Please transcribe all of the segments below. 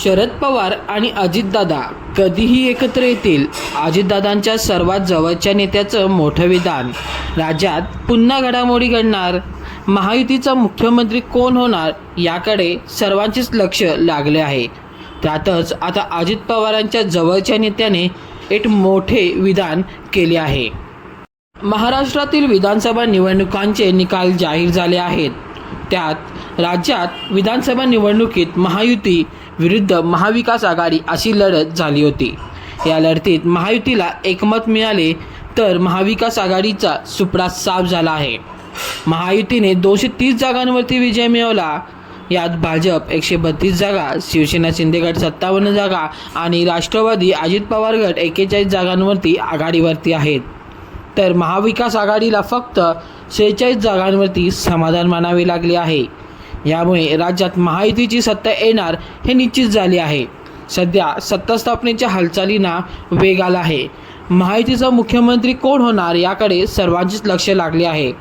शरद पवार आणि अजितदादा कधीही एकत्र येतील. अजितदादांच्या सर्वात जवळच्या नेत्याचं मोठं विधान. राज्यात पुन्हा घडामोडी घडणार. महायुतीचा मुख्यमंत्री कोण होणार याकडे सर्वांचेच लक्ष लागले आहे. त्यातच आता अजित पवारांच्या जवळच्या नेत्याने एक मोठे विधान केले आहे. महाराष्ट्रातील विधानसभा निवडणुकांचे निकाल जाहीर झाले आहेत. त्यात राज्यात विधानसभा निवडणुकीत महायुती विरुद्ध महाविकास आघाडी अशी लढत झाली होती. या लढतीत महायुतीला एकमत मिळाले तर महाविकास आघाडीचा सुपडा साफ झाला आहे. महायुतीने 230 जागांवरती विजय मिळवला. यात भाजप 132 जागा, शिवसेना शिंदे गट 57 जागा आणि राष्ट्रवादी अजित पवार गट 41 जागांवरती आघाडीवरती आहेत. तर महाविकास आघाडीला फक्त 46 जागांवरती समाधान मानावे लागले आहे. यामुळे राज्यात महायुतीची सत्ता येणार हे निश्चित झाले आहे. सध्या सत्ता स्थापनेच्या हालचालींना वेग आला आहे. महायुतीचा मुख्यमंत्री कोण होणार याकडे सर्वांचेच लक्ष लागले आहे.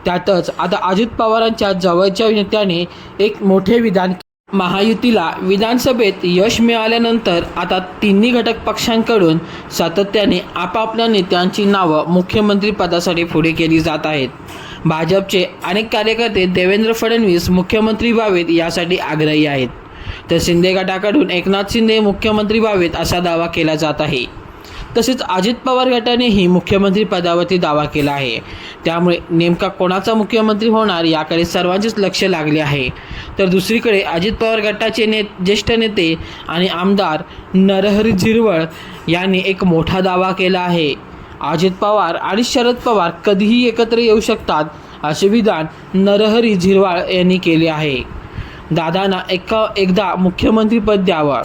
त्यातच आता अजित पवारांच्या जवळच्या नेत्याने एक मोठे विधान. महायुतीला विधानसभेत यश मिळाल्यानंतर आता तिन्ही घटक पक्षांकडून सातत्याने आपापल्या नेत्यांची नावं मुख्यमंत्री पदासाठी पुढे केली जात आहेत. भाजपचे अनेक कार्यकर्ते देवेंद्र फडणवीस मुख्यमंत्री व्हावेत यासाठी आग्रही आहेत. तर शिंदे गटाकडून एकनाथ शिंदे मुख्यमंत्री व्हावेत असा दावा केला जात आहे. तसेच अजित पवार गटानेही मुख्यमंत्री पदावरती दावा केला आहे. त्यामुळे नेमका कोणाचा मुख्यमंत्री होणार याकडे सर्वांचेच लक्ष लागले आहे. तर दुसरीकडे अजित पवार गटाचे ज्येष्ठ नेते आणि आमदार नरहरी झिरवळ यांनी एक मोठा दावा केला आहे. अजित पवार आणि शरद पवार कधीही एकत्र येऊ शकतात असे विधान नरहरी झिरवळ यांनी केले आहे. दादांना एकदा मुख्यमंत्रीपद द्यावं.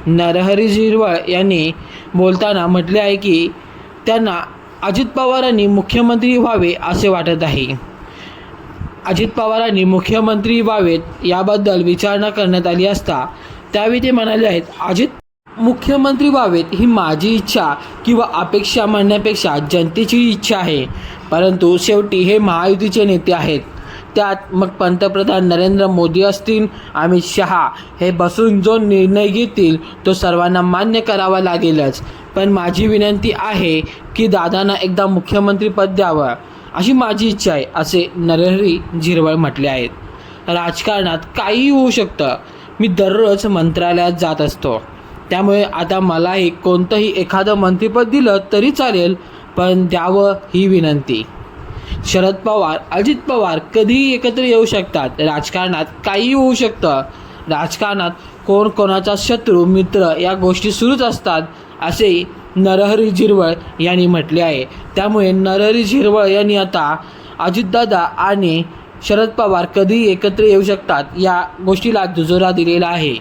नरहरी झिरवळ यांनी बोलताना म्हटले आहे की त्यांना अजित पवारांनी मुख्यमंत्री व्हावे असे वाटत आहे. अजित पवारांनी मुख्यमंत्री व्हावेत याबद्दल विचारणा करण्यात आली असता त्यावेळी ते म्हणाले आहेत, अजित मुख्यमंत्री व्हावेत ही माझी इच्छा किंवा अपेक्षा म्हणण्यापेक्षा जनतेची इच्छा आहे. परंतु शेवटी हे महायुतीचे नेते आहेत. त्यात मग पंतप्रधान नरेंद्र मोदी असतील, अमित शहा हे बसून जो निर्णय घेतील तो सर्वांना मान्य करावा लागेलच. पण माझी विनंती आहे की दादांना एकदा मुख्यमंत्रीपद द्यावं अशी माझी इच्छा आहे असे नरहरी झिरवळ म्हटले आहेत. राजकारणात काहीही होऊ शकतं. मी दररोज मंत्रालयात जात असतो. त्यामुळे आता मलाही कोणतंही एखादं मंत्रिपद दिलं तरी चालेल, पण द्यावं ही विनंती. शरद पवार अजित पवार कधीही एकत्र येऊ शकतात. राजकारणात काहीही होऊ शकतं. राजकारणात कोण कोणाचा शत्रू मित्र या गोष्टी सुरूच असतात असे नरहरी झिरवळ यांनी म्हटले आहे. त्यामुळे नरहरी झिरवळ यांनी आता अजितदादा आणि शरद पवार कधीही एकत्र येऊ शकतात या गोष्टीला दुजोरा दिलेला आहे.